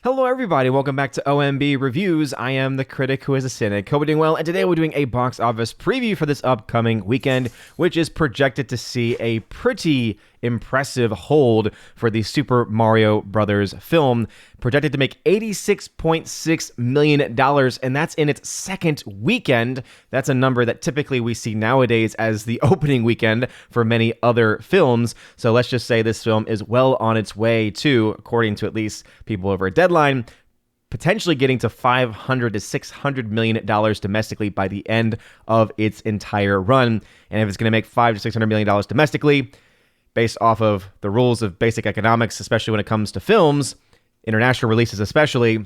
Hello everybody, welcome back to OMB Reviews. I am the critic who is a cynic. Hope you're doing well, and today we're doing a box office preview for this upcoming weekend, which is projected to see a pretty impressive hold for the Super Mario Brothers film, projected to make $86.6 million, and that's in its second weekend. That's a number that typically we see nowadays as the opening weekend for many other films. So let's just say this film is well on its way to, according to at least people over at Deadline, potentially getting to $500 to $600 million domestically by the end of its entire run. And if it's going to make $500 to $600 million domestically, based off of the rules of basic economics, especially when it comes to films, international releases especially,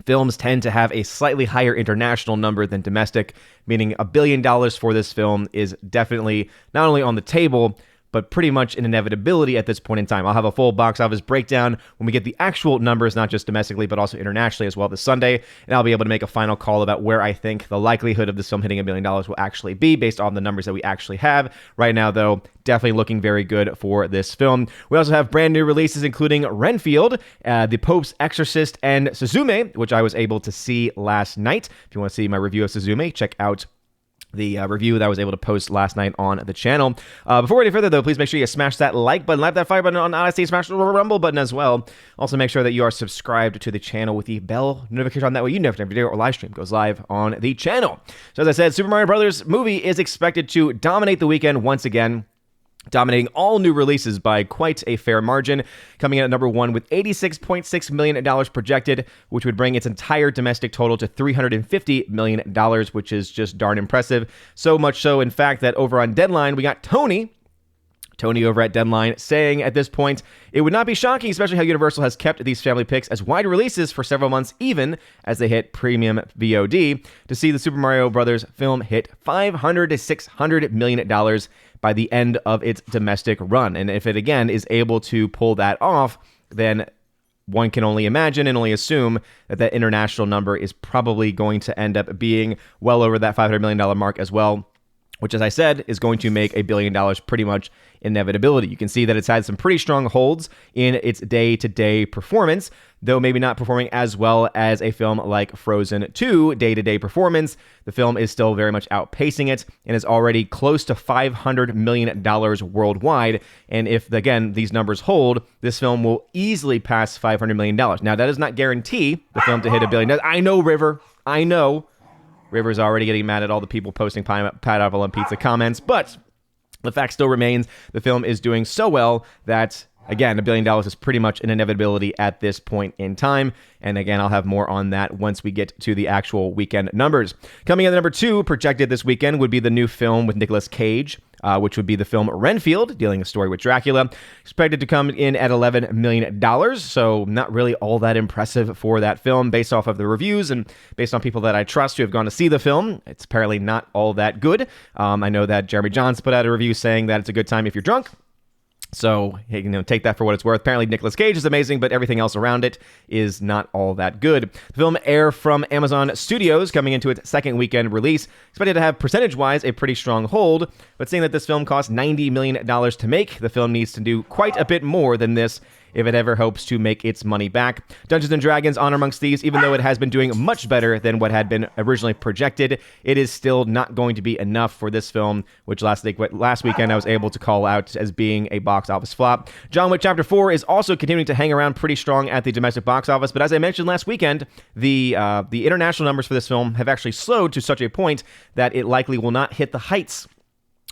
films tend to have a slightly higher international number than domestic, meaning $1 billion for this film is definitely not only on the table, but pretty much an inevitability at this point in time. I'll have a full box office breakdown when we get the actual numbers, not just domestically, but also internationally as well this Sunday, and I'll be able to make a final call about where I think the likelihood of this film hitting $1 billion will actually be based on the numbers that we actually have. Right now, though, definitely looking very good for this film. We also have brand new releases, including Renfield, The Pope's Exorcist, and Suzume, which I was able to see last night. If you want to see my review of Suzume, check out the review that I was able to post last night on the channel. Before any further, though, please make sure you smash that like button, slap that fire button on Odyssey, smash the rumble button as well. Also, make sure that you are subscribed to the channel with the bell notification on. That way you never video or live stream goes live on the channel. So as I said, Super Mario Brothers movie is expected to dominate the weekend once again, dominating all new releases by quite a fair margin, coming in at number one with $86.6 million projected, which would bring its entire domestic total to $350 million, which is just darn impressive. So much so, in fact, that over on Deadline, we got Tony over at Deadline saying at this point, it would not be shocking, especially how Universal has kept these family picks as wide releases for several months, even as they hit premium VOD, to see the Super Mario Brothers film hit $500 to $600 million by the end of its domestic run. And if it, again, is able to pull that off, then one can only imagine and only assume that that international number is probably going to end up being well over that $500 million mark as well, which, as I said, is going to make $1 billion pretty much inevitability. You can see that it's had some pretty strong holds in its day-to-day performance, though maybe not performing as well as a film like Frozen 2 day-to-day performance. The film is still very much outpacing it and is already close to $500 million worldwide. And if, again, these numbers hold, this film will easily pass $500 million. Now, that does not guarantee the film to hit $1 billion. I know, River. I know. River's already getting mad at all the people posting pineapple on pizza comments, but the fact still remains the film is doing so well that, again, $1 billion is pretty much an inevitability at this point in time. And again, I'll have more on that once we get to the actual weekend numbers. Coming in at number two, projected this weekend, would be the new film with Nicolas Cage, which would be the film Renfield, dealing a story with Dracula. Expected to come in at $11 million, so not really all that impressive for that film based off of the reviews and based on people that I trust who have gone to see the film. It's apparently not all that good. I know that Jeremy Johns put out a review saying that it's a good time if you're drunk. So, take that for what it's worth. Apparently, Nicolas Cage is amazing, but everything else around it is not all that good. The film Air from Amazon Studios, coming into its second weekend release, expected to have percentage-wise a pretty strong hold, but seeing that this film cost $90 million to make, the film needs to do quite a bit more than this if it ever hopes to make its money back. Dungeons & Dragons Honor Amongst Thieves, even though it has been doing much better than what had been originally projected, it is still not going to be enough for this film, which last weekend I was able to call out as being a box office flop. John Wick Chapter 4 is also continuing to hang around pretty strong at the domestic box office, but as I mentioned last weekend, the international numbers for this film have actually slowed to such a point that it likely will not hit the heights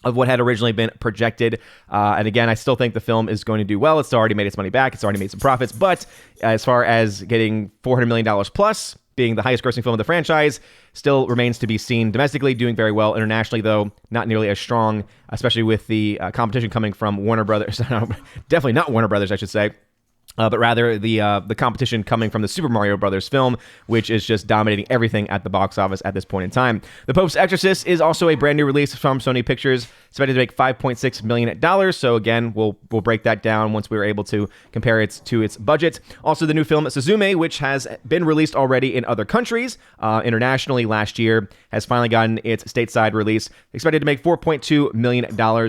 of what had originally been projected. And again, I still think the film is going to do well. It's already made its money back. It's already made some profits. But as far as getting $400 million plus, being the highest grossing film of the franchise, still remains to be seen domestically, doing very well. Internationally, though, not nearly as strong, especially with the competition coming from Warner Brothers. Definitely not Warner Brothers, I should say. But rather the competition coming from the Super Mario Brothers film, which is just dominating everything at the box office at this point in time. The Pope's Exorcist is also a brand new release from Sony Pictures, expected to make $5.6 million. So again, we'll break that down once we're able to compare it to its budget. Also, the new film Suzume, which has been released already in other countries internationally last year, has finally gotten its stateside release, expected to make $4.2 million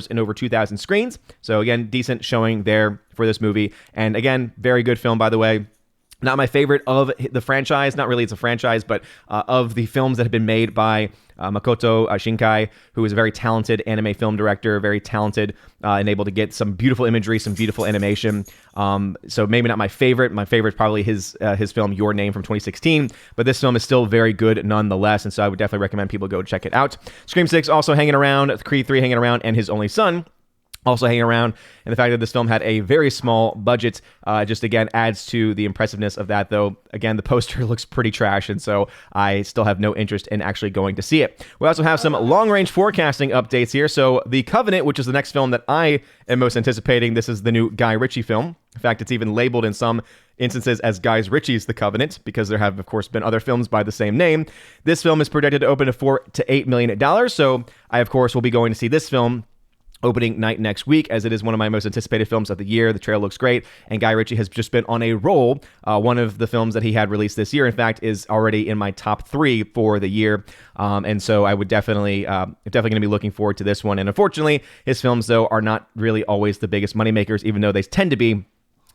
in over 2,000 screens. So again, decent showing there for this movie. And again, very good film, by the way. Not my favorite of the franchise. Not really, it's a franchise, but of the films that have been made by Makoto Shinkai, who is a very talented anime film director, very talented and able to get some beautiful imagery, some beautiful animation. So maybe not my favorite. My favorite is probably his film Your Name from 2016, but this film is still very good nonetheless, and so I would definitely recommend people go check it out. Scream 6 also hanging around, Creed 3 hanging around, and His Only Son also hanging around. And the fact that this film had a very small budget just, again, adds to the impressiveness of that, though. Again, the poster looks pretty trash, and so I still have no interest in actually going to see it. We also have some long-range forecasting updates here. So The Covenant, which is the next film that I am most anticipating, this is the new Guy Ritchie film. In fact, it's even labeled in some instances as Guy Ritchie's The Covenant, because there have, of course, been other films by the same name. This film is projected to open to $4 to $8 million, so I, of course, will be going to see this film opening night next week, as it is one of my most anticipated films of the year. The trailer looks great, and Guy Ritchie has just been on a roll. One of the films that he had released this year, in fact, is already in my top 3 for the year, and so I would definitely going to be looking forward to this one. And unfortunately, his films, though, are not really always the biggest moneymakers, even though they tend to be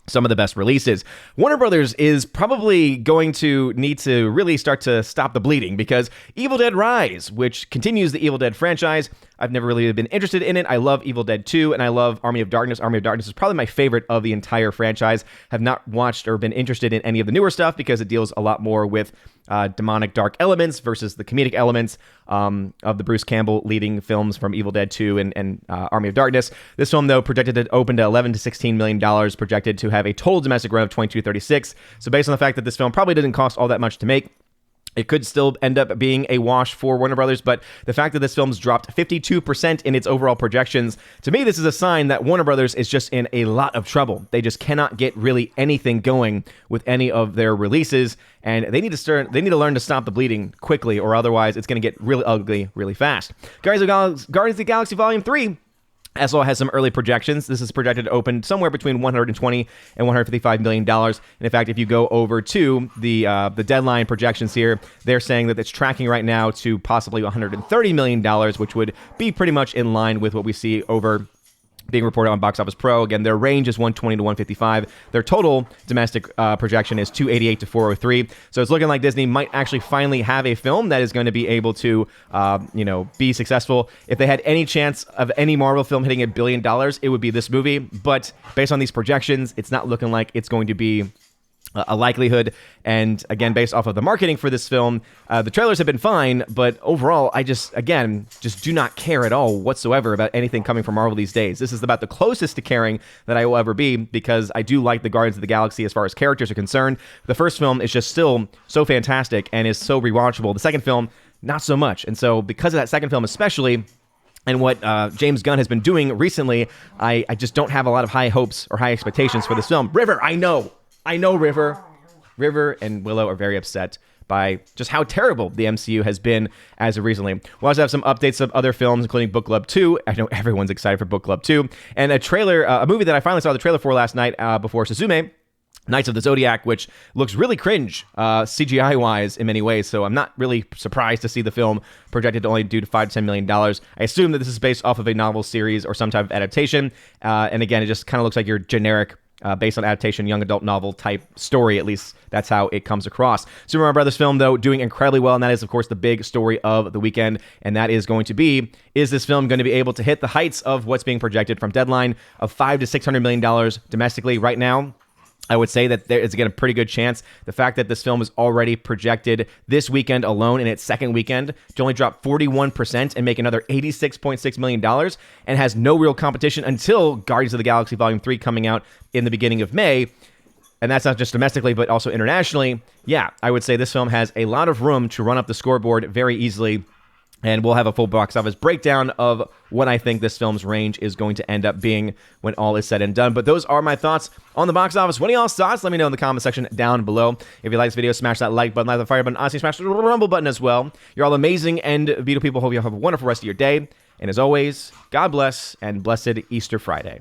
some of the best releases. Warner Brothers is probably going to need to really start to stop the bleeding, because Evil Dead Rise, which continues the Evil Dead franchise, I've never really been interested in it. I love Evil Dead 2, and I love Army of Darkness. Army of Darkness is probably my favorite of the entire franchise. Have not watched or been interested in any of the newer stuff, because it deals a lot more with demonic dark elements versus the comedic elements of the Bruce Campbell leading films from Evil Dead 2 and Army of Darkness. This film, though, projected to open to $11 to $16 million, projected to have a total domestic run of $22 to $36. So based on the fact that this film probably didn't cost all that much to make, it could still end up being a wash for Warner Brothers, but the fact that this film's dropped 52% in its overall projections, to me, this is a sign that Warner Brothers is just in a lot of trouble. They just cannot get really anything going with any of their releases, and they need to learn to stop the bleeding quickly, or otherwise it's going to get really ugly really fast. Guardians of the Galaxy Volume 3 as well has some early projections. This is projected to open somewhere between $120 and $155 million. And in fact, if you go over to the deadline projections here, they're saying that it's tracking right now to possibly $130 million, which would be pretty much in line with what we see over being reported on Box Office Pro. Again, their range is 120 to 155. Their total domestic projection is 288 to 403. So it's looking like Disney might actually finally have a film that is going to be able to, be successful. If they had any chance of any Marvel film hitting $1 billion, it would be this movie. But based on these projections, it's not looking like it's going to be a likelihood. And again, based off of the marketing for this film, the trailers have been fine, but overall, I just do not care at all whatsoever about anything coming from Marvel these days. This is about the closest to caring that I will ever be, because I do like the Guardians of the Galaxy as far as characters are concerned. The first film is just still so fantastic and is so rewatchable. The second film, not so much. And so because of that second film especially, and what James Gunn has been doing recently, I just don't have a lot of high hopes or high expectations for this film. River, I know River and Willow are very upset by just how terrible the MCU has been as of recently. We'll also have some updates of other films, including Book Club 2. I know everyone's excited for Book Club 2. And a movie that I finally saw the trailer for last night before Suzume, Knights of the Zodiac, which looks really cringe CGI-wise in many ways, so I'm not really surprised to see the film projected to only do $5 to $10 million. I assume that this is based off of a novel series or some type of adaptation, and again, it just kind of looks like your generic based on adaptation, young adult novel type story. At least that's how it comes across. Super Mario Brothers film, though, doing incredibly well, and that is, of course, the big story of the weekend, and that is going to be, is this film going to be able to hit the heights of what's being projected from Deadline of $500 to $600 million domestically right now? I would say that there is, again, a pretty good chance. The fact that this film is already projected this weekend alone in its second weekend to only drop 41% and make another $86.6 million, and has no real competition until Guardians of the Galaxy Volume 3 coming out in the beginning of May. And that's not just domestically, but also internationally. Yeah, I would say this film has a lot of room to run up the scoreboard very easily. And we'll have a full box office breakdown of what I think this film's range is going to end up being when all is said and done. But those are my thoughts on the box office. What are y'all's thoughts? Let me know in the comment section down below. If you like this video, smash that like button, like the fire button, honestly, smash the rumble button as well. You're all amazing and beautiful people. Hope you have a wonderful rest of your day. And as always, God bless and blessed Easter Friday.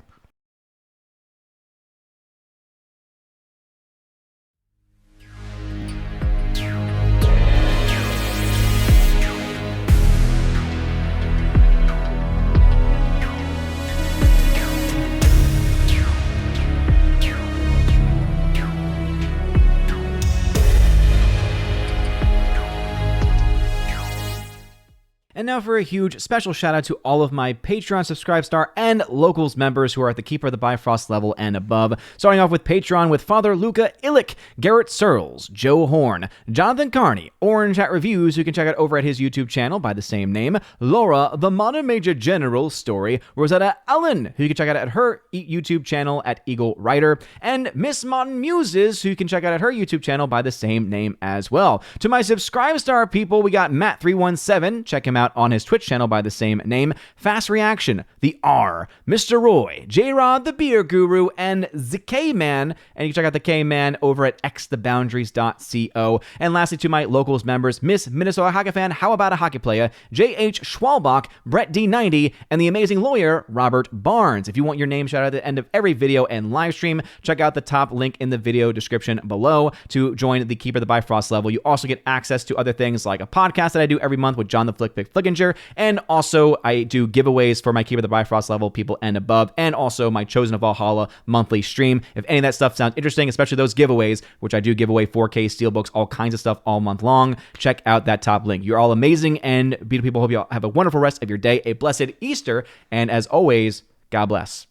And now for a huge special shout out to all of my Patreon Subscribestar and Locals members who are at the Keeper of the Bifrost level and above. Starting off with Patreon with Father Luca Illick, Garrett Searles, Joe Horn, Jonathan Carney, Orange Hat Reviews, who you can check out over at his YouTube channel by the same name, Laura, The Modern Major General Story, Rosetta Allen, who you can check out at her YouTube channel at Eagle Writer, and Miss Modern Muses, who you can check out at her YouTube channel by the same name as well. To my Subscribestar people, we got Matt317, check him out on his Twitch channel by the same name, Fast Reaction, The R, Mr. Roy, J-Rod the Beer Guru, and the K-Man, and you can check out the K-Man over at xtheboundaries.co. And lastly, to my Locals members, Miss Minnesota Hockey Fan, How About a Hockey Player, J.H. Schwalbach, Brett D90, and the amazing lawyer, Robert Barnes. If you want your name shouted out at the end of every video and live stream, check out the top link in the video description below to join the Keeper of the Bifrost level. You also get access to other things like a podcast that I do every month with John the Flickpick Flickinger, and also I do giveaways for my Keeper of the Bifrost level people and above, and also my Chosen of Valhalla monthly stream. If any of that stuff sounds interesting, especially those giveaways, which I do give away 4K steelbooks, all kinds of stuff all month long, check out that top link. You're all amazing and beautiful people. Hope you all have a wonderful rest of your day, a blessed Easter, and as always, God bless.